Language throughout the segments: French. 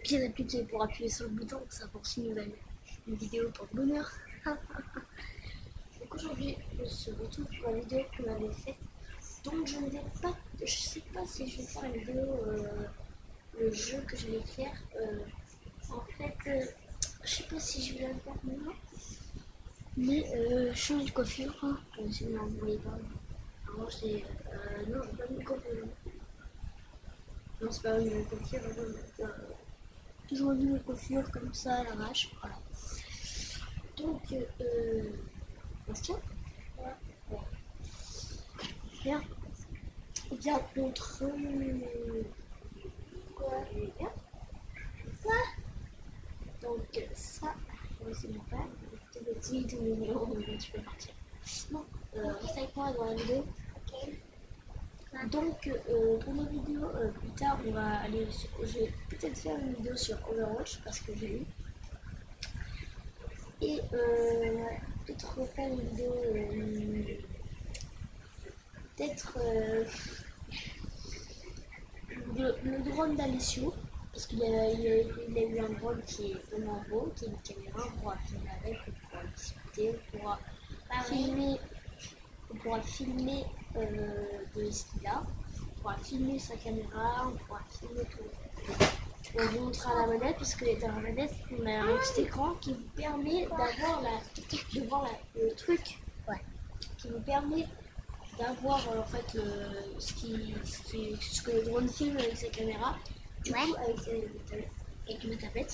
bien appliqué pour appuyer sur le bouton, ça force une vidéo pour le bonheur. Donc aujourd'hui, je se retrouve pour la vidéo que m'avait faite. Donc je sais pas si je vais faire une vidéo, le jeu que je vais faire. En fait, je sais pas si je vais la faire maintenant. Mais change de coiffure, hein. Si vous n'en voyez pas. Alors c'est. Non, c'est pas une coiffure. Non, c'est pas une coiffure. Toujours une nouvelle coiffure comme ça à l'arrache. Voilà. Donc, on se tient. Ouais. Bien. Il y a contre. Quoi? Bien. Quoi? Donc, ça, c'est mon père. C'est petit, tout mignon, tu peux partir. Bon, reste avec moi dans la vidéo. Ok. Donc, pour nos vidéos, plus tard, on va aller sur. Je vais peut-être faire une vidéo sur Overwatch parce que j'ai eu. Et peut-être refaire une vidéo. Peut-être le drone d'Alessio. Parce qu'il a eu un drone qui est vraiment beau, qui est une caméra, on pourra filmer avec, on pourra discuter, on pourra filmer de ce qu'il a, on pourra filmer sa caméra, on pourra filmer tout. On vous montrera la manette parce que dans la manette, on a un petit écran qui vous permet d'avoir le truc, ouais, qui vous permet d'avoir en fait ce que le drone filme avec sa caméra. Du coup, avec ma tablette,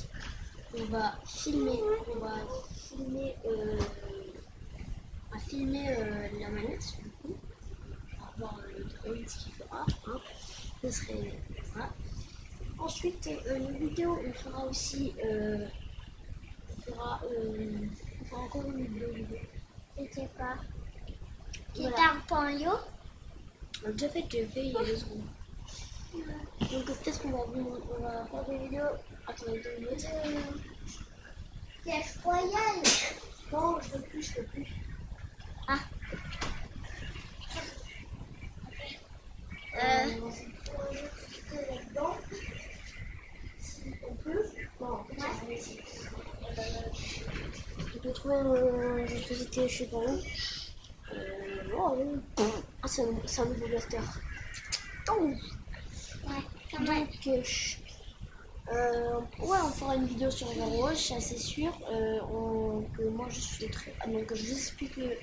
on va filmer la manette. Du coup, on va voir le drone ce qu'il fera. Hein. Ce serait voilà. Ensuite, une vidéo, on fera aussi, on fera encore une vidéo. Je sais pas. Qui est un panneau. On l'a déjà fait il y a 2 secondes. Donc peut-être qu'on va faire des vidéos. Attendez 2 minutes. Clash Royale. Non, je peux plus. Ah. Là-dedans. Si on peut. Bon, en fait, je peux trouver une société, je sais pas où. Ah, c'est un nouveau blaster. Donc, ouais, on fera une vidéo sur Overwatch, c'est sûr. Que moi je suis très. Donc, je vous explique le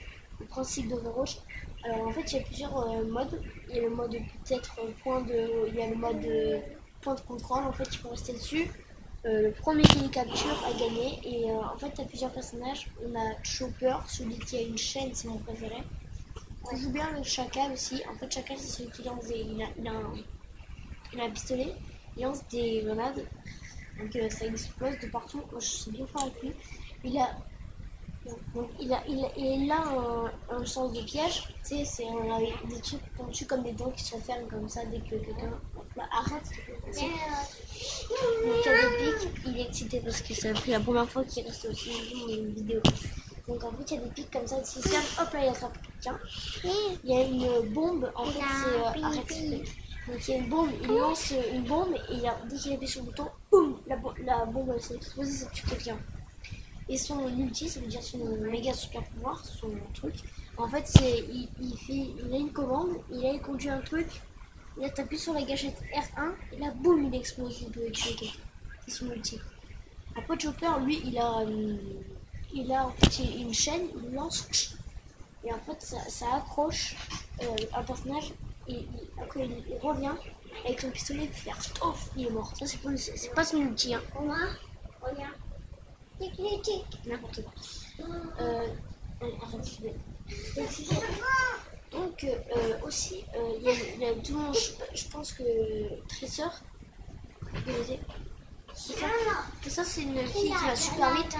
principe d'Overwatch. Alors, en fait, il y a plusieurs modes. Il y a le mode peut-être il y a le mode point de contrôle. En fait, il faut rester dessus. Le premier qui les capture a gagné. Et en fait, il y a plusieurs personnages. On a Chopper, celui qui a une chaîne, c'est mon préféré. On joue bien le Chacal aussi. En fait, Chacal, c'est celui qui lance il a un pistolet, il lance des grenades, donc ça explose de partout. Moi, je suis bien fort avec lui. Il a un sens de piège. Tu sais, c'est des trucs qu'on tue comme des dents qui se referment comme ça dès que quelqu'un arrête. Donc il y a des pics, il est excité parce que c'est la première fois qu'il reste aussi une vidéo. Donc en fait il y a des pics comme ça, s'il ferme, hop là il attrape quelqu'un. Il y a une bombe, en fait c'est arrête. Donc il y a une bombe, il lance une bombe et dès qu'il appuie sur le bouton, boum, la bombe elle s'est explosée, ça tue quelqu'un. Et son ulti, ça veut dire son méga super pouvoir, son truc. En fait il a une commande, il conduit un truc, il a tapé sur la gâchette R1 et là boum il explose, il peut tuer quelqu'un. C'est son ulti. Après Chopper, lui il a en fait une chaîne, il lance et en fait ça accroche un personnage et après il revient avec son pistolet pour faire stop, il est mort. Ça c'est pas son ulti hein. Regarde. Tic. N'importe quoi. Donc aussi il y a tout le monde, je pense que Tracer, ça c'est une fille qui va super vite.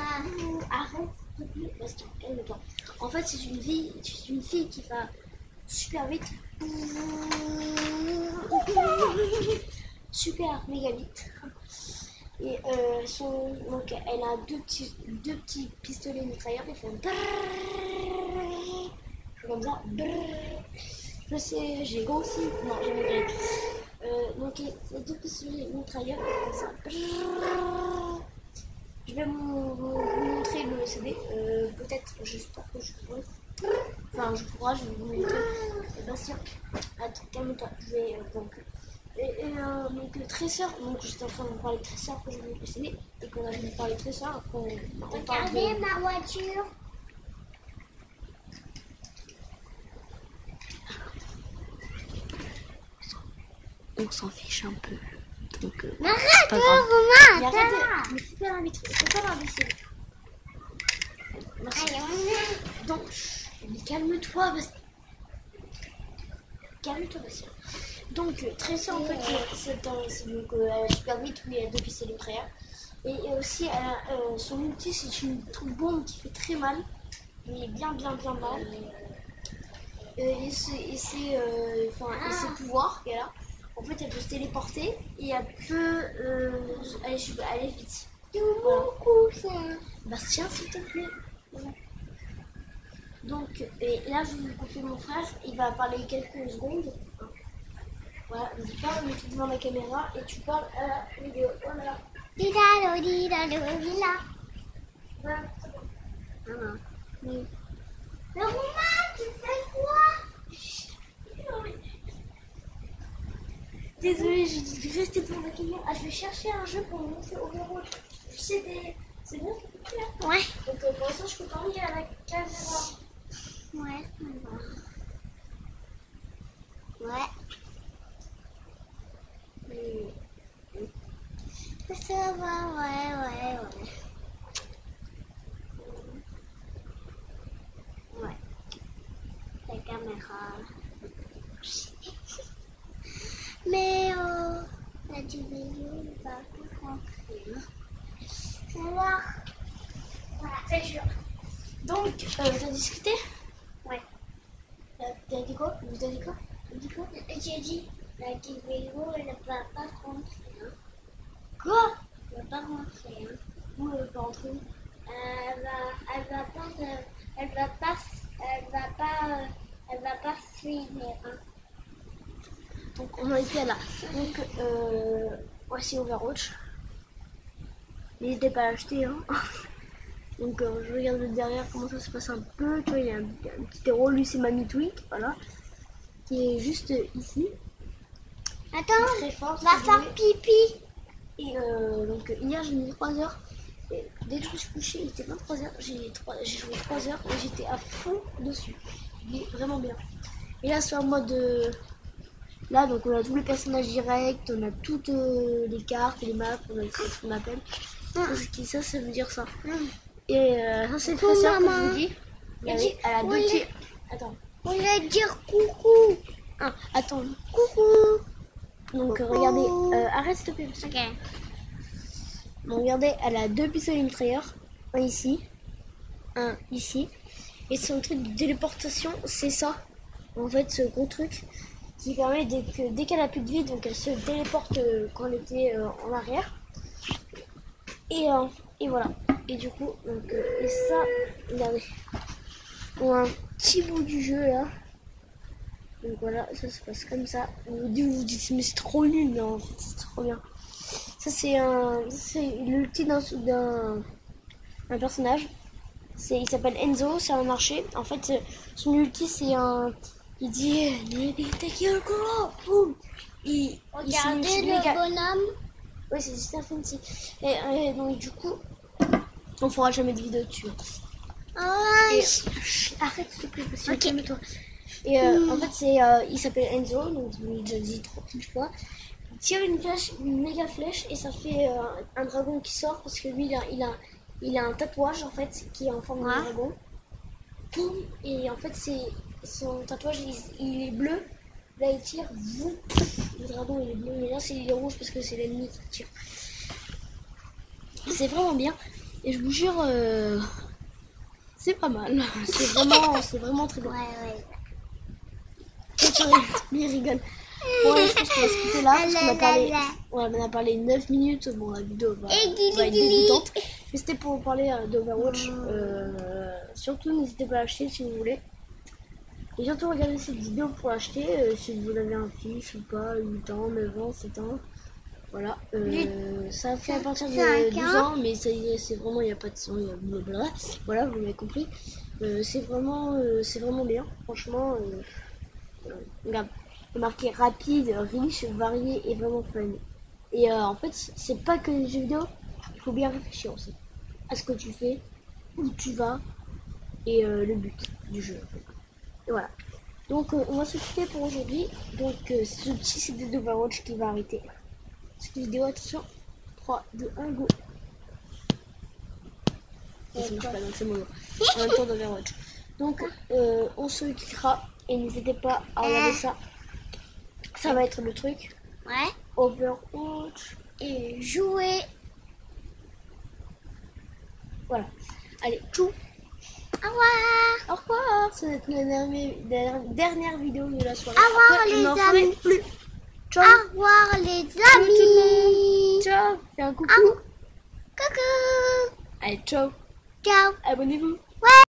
Arrête, calme-toi. En fait c'est une fille qui va super vite. Super méga vite. Et donc elle a deux petits pistolets mitrailleurs qui font comme ça. Je sais, j'ai grossi. Non, j'ai maigri. Donc les deux pistolets mitrailleurs, comme ça. Je vais vous montrer le CD. Peut-être, j'espère que je pourrai. Enfin, je vais vous montrer. Bastien, attends, calme-toi. Je vais donc. Donc le traceur, donc j'étais en train de vous parler de traceur que je voulais CD et qu'on a voulu parler de traceur. Après, on parle de... ma voiture. On s'en fiche un peu. Donc, Arrête, Romain. Romain. Mais c'est pas l'inviter. C'est pas l'inviter. Merci. Donc, calme-toi, Bastien. Calme-toi, Bastien. Donc, traceur, en fait, c'est donc super vite où il y a deux pistolets mitrailleurs. Et aussi, son outil, c'est une bombe qui fait très mal. Mais bien mal. Et ses pouvoirs qu'elle a. En fait, elle peut se téléporter et elle peut aller vite. Voilà. Bastien, s'il te plaît. Voilà. Donc, et là, je vais vous confier mon frère. Il va parler quelques secondes. Voilà, je parle, mais tu devant la caméra et tu parles à la vidéo. Voilà. Voilà, c'est bon. Maman. Oui. Mais Romain, tu fais quoi? Désolée, j'ai dit de rester pour la caméra. Ah, je vais chercher un jeu pour montrer Overwatch. C'est bien ce que tu fais. Ouais. Donc pour l'instant, je peux parler à la caméra. Ouais, ouais. Ça va, ouais. Ouais. La caméra. Mais la vidéo ne va pas rentrer. Alors, Voilà, c'est sûr. Donc, t'as discuté? ouais. T'as dit quoi? Vous avez dit quoi? J'ai dit, la vidéo elle ne va pas rentrer. Hein. Quoi? Elle ne va pas rentrer. Hein. Où elle va rentrer? Elle va pas suivre. Hein. Donc, on en était là. Donc, voici Overwatch. N'hésitez pas à l'acheter. Hein. Donc, je regarde derrière comment ça se passe un peu. Tu vois, il y a un petit héros. Lui, c'est Mamie Twink. Voilà. Qui est juste ici. Attends, très fort. va faire pipi. Et donc, hier, j'ai mis 3 heures. Et dès que je me suis couchée, il était 23h. J'ai joué 3 heures et j'étais à fond dessus. Il est vraiment bien. Et là, c'est en mode. Là, donc, on a tous les personnages directs, on a toutes les cartes, les maps, on a ce qu'on appelle. Ça veut dire ça. Et ça, c'est le traceur que je vous dis. Elle a deux petits. Attends. On va dire coucou. Ah, attends. Coucou. Donc, regardez. Arrête, s'il te plaît. Ok. Donc, regardez, elle a deux pistolets mitrailleurs. Un ici. Un ici. Et son truc de téléportation, c'est ça. En fait, ce gros truc qui permet dès qu'elle a plus de vie, donc elle se téléporte quand elle était en arrière. Et voilà. Et du coup, donc, et ça, regardez. On a un petit bout du jeu là. Donc voilà, ça se passe comme ça. Vous vous dites, mais c'est trop nul, mais en fait, c'est trop bien. Ça, c'est l'ulti d'un personnage. Il s'appelle Enzo, c'est un archer. En fait, son ulti, c'est un. Il dit take your girl, boum. Regardez le bonhomme. Oui, c'est super fancy. Et donc, du coup, on fera jamais de vidéo dessus. Arrête, s'il te plaît, parce que calme-toi. Et en fait, il s'appelle Enzo, donc je l'ai déjà dit 30 fois. Il tire une méga flèche, et ça fait un dragon qui sort, parce que lui, il a un tatouage, en fait, qui est en forme de dragon. Boum. Et en fait, son tatouage, il est bleu. Là, il tire. Boum. Le dragon, il est bleu. Mais là, il est rouge, parce que c'est l'ennemi qui tire. C'est vraiment bien. Et je vous jure, c'est pas mal. C'est vraiment très bien. Ouais. Il rigole. Bon, je pense qu'on va se quitter là parce qu'on a parlé 9 minutes. Bon, la vidéo va être dégoûtante. Mais c'était pour parler d'Overwatch. Surtout, n'hésitez pas à l'acheter si vous voulez. Et surtout regardez cette vidéo pour acheter si vous avez un fils ou pas, 8 ans, 9 ans, 7 ans. Voilà, ça fait à partir de 12 ans, mais c'est vraiment, il n'y a pas de sang, il y a blablabla. Voilà, vous m'avez compris. C'est vraiment bien, franchement. Regarde, c'est marqué rapide, riche, varié et vraiment fun. Et en fait, c'est pas que les jeux vidéo, il faut bien réfléchir aussi à ce que tu fais, où tu vas et le but du jeu. En fait. Et voilà. Donc on va se quitter pour aujourd'hui. Donc ce petit CD d'Overwatch qui va arrêter cette vidéo. Attention, 3, 2, 1, go. Ça marche pas, donc c'est mon en même temps d'Overwatch. Donc on se quittera et n'hésitez pas à regarder ça. Ça va être le truc. Ouais. Overwatch. Et jouer. Voilà. Allez, tchou. Au revoir. Au revoir. Ça va être la dernière vidéo de la soirée. Au revoir, Après, les je n'en ferai amis. plus. Ciao. Au revoir les amis. Ciao. Fais un coucou. Coucou. Allez, ciao. Ciao. Abonnez-vous. Ouais.